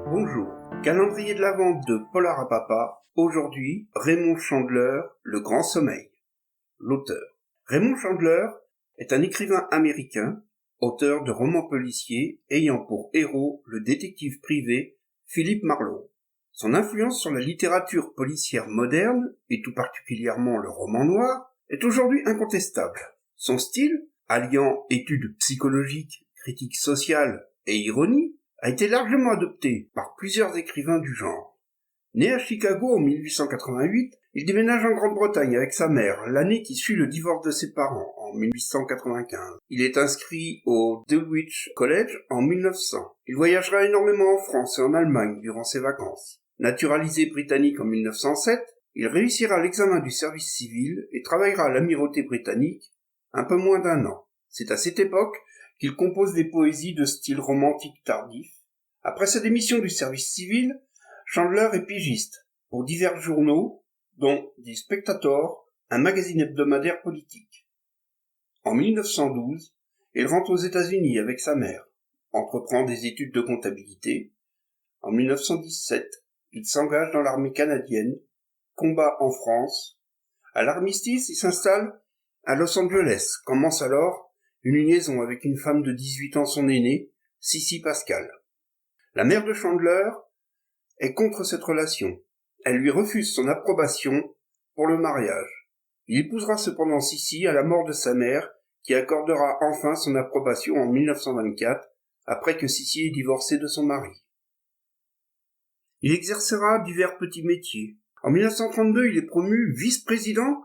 Bonjour, calendrier de l'Avent de Polar à Papa. Aujourd'hui, Raymond Chandler, Le Grand Sommeil. L'auteur. Raymond Chandler est un écrivain américain, auteur de romans policiers ayant pour héros le détective privé Philip Marlowe. Son influence sur la littérature policière moderne, et tout particulièrement le roman noir, est aujourd'hui incontestable. Son style, alliant études psychologiques, critique sociale et ironie, a été largement adopté par plusieurs écrivains du genre. Né à Chicago en 1888, il déménage en Grande-Bretagne avec sa mère l'année qui suit le divorce de ses parents, en 1895. Il est inscrit au Dulwich College en 1900. Il voyagera énormément en France et en Allemagne durant ses vacances. Naturalisé britannique en 1907, il réussira l'examen du service civil et travaillera à l'amirauté britannique un peu moins d'un an. C'est à cette époque qu'il compose des poésies de style romantique tardif. Après sa démission du service civil, Chandler est pigiste pour divers journaux, dont The Spectator, un magazine hebdomadaire politique. En 1912, il rentre aux États-Unis avec sa mère, entreprend des études de comptabilité. En 1917, il s'engage dans l'armée canadienne, combat en France. À l'armistice, il s'installe à Los Angeles, commence alors une liaison avec une femme de 18 ans, son aînée, Cissy Pascal. La mère de Chandler est contre cette relation. Elle lui refuse son approbation pour le mariage. Il épousera cependant Cissy à la mort de sa mère, qui accordera enfin son approbation en 1924, après que Cissy ait divorcé de son mari. Il exercera divers petits métiers. En 1932, il est promu vice-président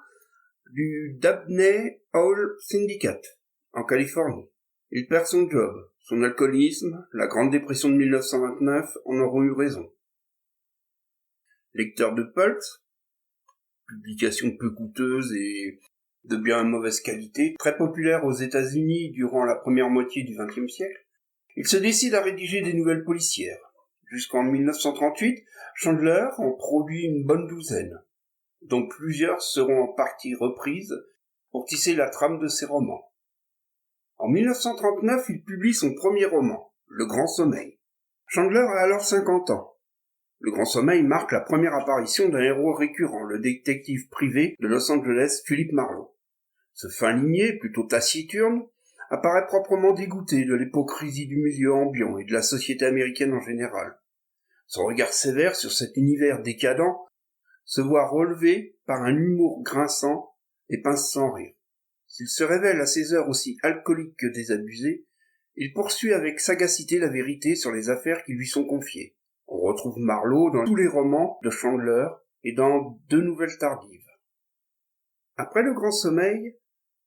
du Dabney Oil Syndicate en Californie. Il perd son job, son alcoolisme, la Grande Dépression de 1929 en auront eu raison. Lecteur de pulp, publication peu coûteuse et de bien mauvaise qualité, très populaire aux États-Unis durant la première moitié du XXe siècle, il se décide à rédiger des nouvelles policières. Jusqu'en 1938, Chandler en produit une bonne douzaine, dont plusieurs seront en partie reprises pour tisser la trame de ses romans. En 1939, il publie son premier roman, Le Grand Sommeil. Chandler a alors 50 ans. Le Grand Sommeil marque la première apparition d'un héros récurrent, le détective privé de Los Angeles, Philip Marlowe. Ce fin limier, plutôt taciturne, apparaît proprement dégoûté de l'hypocrisie du milieu ambiant et de la société américaine en général. Son regard sévère sur cet univers décadent se voit relevé par un humour grinçant et pince sans rire. S'il se révèle à ses heures aussi alcoolique que désabusé, il poursuit avec sagacité la vérité sur les affaires qui lui sont confiées. On retrouve Marlowe dans tous les romans de Chandler et dans Deux Nouvelles tardives. Après Le Grand Sommeil,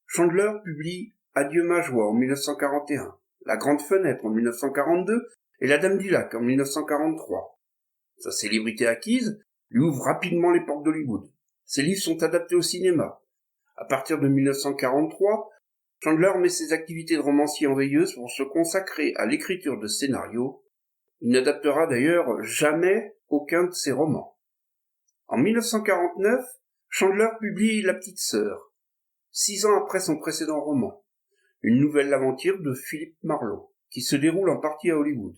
Chandler publie Adieu ma joie en 1941, La Grande Fenêtre en 1942 et La Dame du Lac en 1943. Sa célébrité acquise lui ouvre rapidement les portes d'Hollywood. Ses livres sont adaptés au cinéma. À partir de 1943, Chandler met ses activités de romancier en veilleuse pour se consacrer à l'écriture de scénarios. Il n'adaptera d'ailleurs jamais aucun de ses romans. En 1949, Chandler publie La Petite Sœur, 6 ans après son précédent roman, une nouvelle aventure de Philip Marlowe, qui se déroule en partie à Hollywood.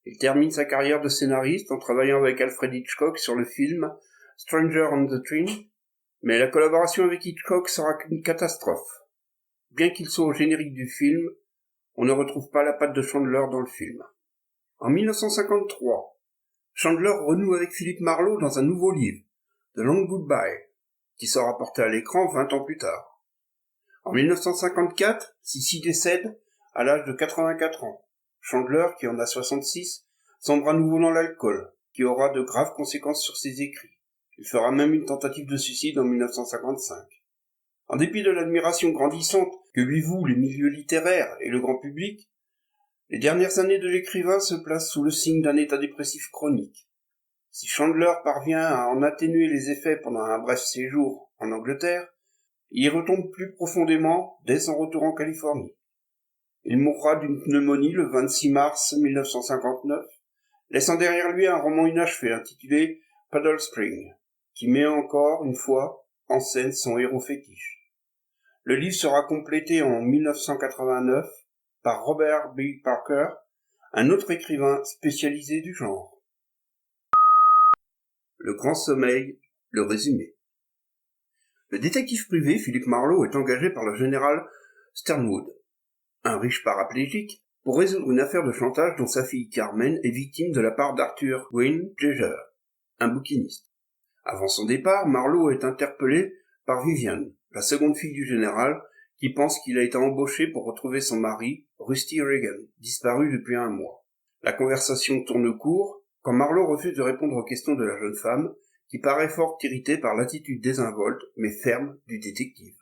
Il termine sa carrière de scénariste en travaillant avec Alfred Hitchcock sur le film Stranger on the Train, mais la collaboration avec Hitchcock sera une catastrophe. Bien qu'il soit au générique du film, on ne retrouve pas la patte de Chandler dans le film. En 1953, Chandler renoue avec Philip Marlowe dans un nouveau livre, The Long Goodbye, qui sera porté à l'écran 20 ans plus tard. En 1954, Cissy décède à l'âge de 84 ans. Chandler, qui en a 66, sombre à nouveau dans l'alcool, qui aura de graves conséquences sur ses écrits. Il fera même une tentative de suicide en 1955. En dépit de l'admiration grandissante que lui vouent les milieux littéraires et le grand public, les dernières années de l'écrivain se placent sous le signe d'un état dépressif chronique. Si Chandler parvient à en atténuer les effets pendant un bref séjour en Angleterre, il y retombe plus profondément dès son retour en Californie. Il mourra d'une pneumonie le 26 mars 1959, laissant derrière lui un roman inachevé intitulé Paddle Spring, qui met encore une fois en scène son héros fétiche. Le livre sera complété en 1989 par Robert B. Parker un autre écrivain spécialisé du genre. Le grand sommeil, le résumé. Le détective privé Philip Marlowe est engagé par le général Sternwood, un riche paraplégique, pour résoudre une affaire de chantage dont sa fille Carmen est victime de la part d'Arthur Wayne Jeger, un bouquiniste. Avant son départ, Marlowe est interpellé par Vivian, la seconde fille du général, qui pense qu'il a été embauché pour retrouver son mari, Rusty Reagan, disparu depuis un mois. La conversation tourne court quand Marlowe refuse de répondre aux questions de la jeune femme, qui paraît fort irritée par l'attitude désinvolte mais ferme du détective.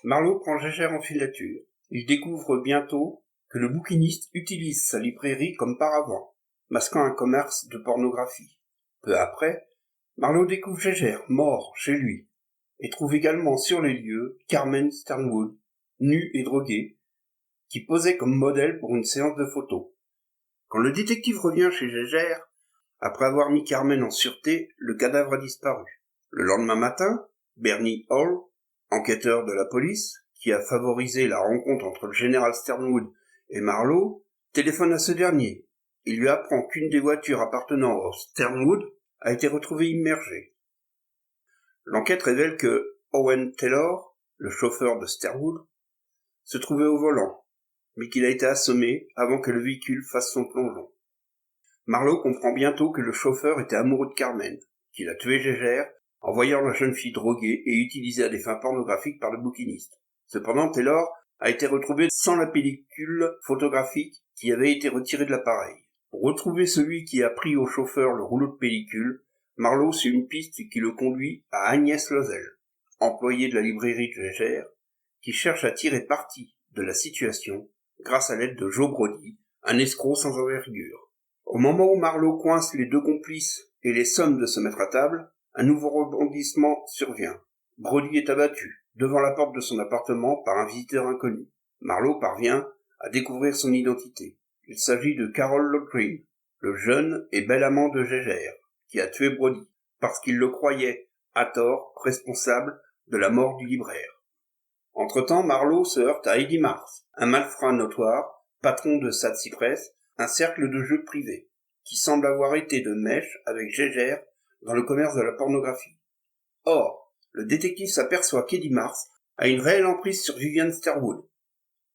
Marlowe prend Gégère en filature. Il découvre bientôt que le bouquiniste utilise sa librairie comme paravent, masquant un commerce de pornographie. Peu après, Marlowe découvre Gégère mort chez lui, et trouve également sur les lieux Carmen Sternwood, nue et droguée, qui posait comme modèle pour une séance de photos. Quand le détective revient chez Gégère, après avoir mis Carmen en sûreté, le cadavre a disparu. Le lendemain matin, Bernie Hall, enquêteur de la police, qui a favorisé la rencontre entre le général Sternwood et Marlowe, téléphone à ce dernier. Il lui apprend qu'une des voitures appartenant au Sternwood a été retrouvée immergée. L'enquête révèle que Owen Taylor, le chauffeur de Sternwood, se trouvait au volant, mais qu'il a été assommé avant que le véhicule fasse son plongeon. Marlowe comprend bientôt que le chauffeur était amoureux de Carmen, qu'il a tué Gégère en voyant la jeune fille droguée et utilisée à des fins pornographiques par le bouquiniste. Cependant, Taylor a été retrouvé sans la pellicule photographique qui avait été retirée de l'appareil. Pour retrouver celui qui a pris au chauffeur le rouleau de pellicule, Marlowe suit une piste qui le conduit à Agnès Lozel, employée de la librairie de Gégère, qui cherche à tirer parti de la situation grâce à l'aide de Joe Brody, un escroc sans envergure. Au moment où Marlowe coince les deux complices et les somme de se mettre à table, un nouveau rebondissement survient. Brody est abattu devant la porte de son appartement par un visiteur inconnu. Marlowe parvient à découvrir son identité. Il s'agit de Carol Lovegreen, le jeune et bel amant de Gégère, qui a tué Brody, parce qu'il le croyait, à tort, responsable de la mort du libraire. Entre-temps, Marlowe se heurte à Eddie Mars, un malfrat notoire, patron de Sad Cypress, un cercle de jeux privé, qui semble avoir été de mèche avec Gégère dans le commerce de la pornographie. Or, le détective s'aperçoit qu'Eddie Mars a une réelle emprise sur Vivian Sternwood.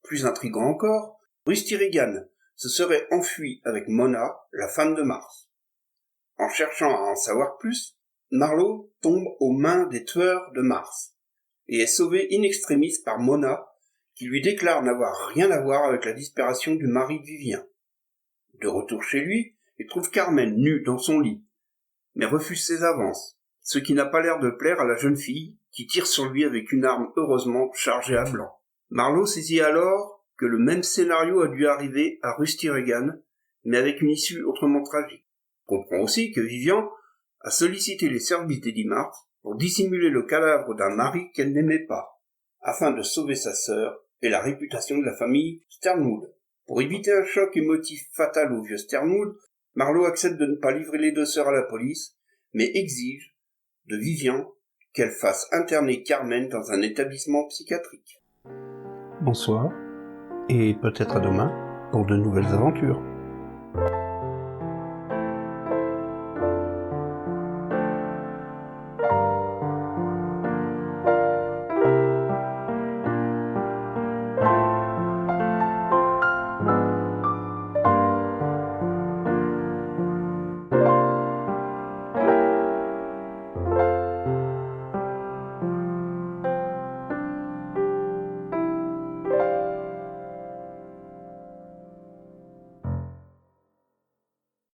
Plus intriguant encore, Rusty Reagan se serait enfui avec Mona, la femme de Mars. En cherchant à en savoir plus, Marlowe tombe aux mains des tueurs de Mars et est sauvé in extremis par Mona, qui lui déclare n'avoir rien à voir avec la disparition du mari de Vivian. De retour chez lui, il trouve Carmen nue dans son lit, mais refuse ses avances, ce qui n'a pas l'air de plaire à la jeune fille, qui tire sur lui avec une arme heureusement chargée à blanc. Marlowe saisit alors que le même scénario a dû arriver à Rusty Reagan, mais avec une issue autrement tragique. On comprend aussi que Vivian a sollicité les services d'Eddie Mars pour dissimuler le cadavre d'un mari qu'elle n'aimait pas, afin de sauver sa sœur et la réputation de la famille Sternwood. Pour éviter un choc émotif fatal au vieux Sternwood, Marlowe accepte de ne pas livrer les deux sœurs à la police, mais exige de Vivian qu'elle fasse interner Carmen dans un établissement psychiatrique. Bonsoir, et peut-être à demain pour de nouvelles aventures.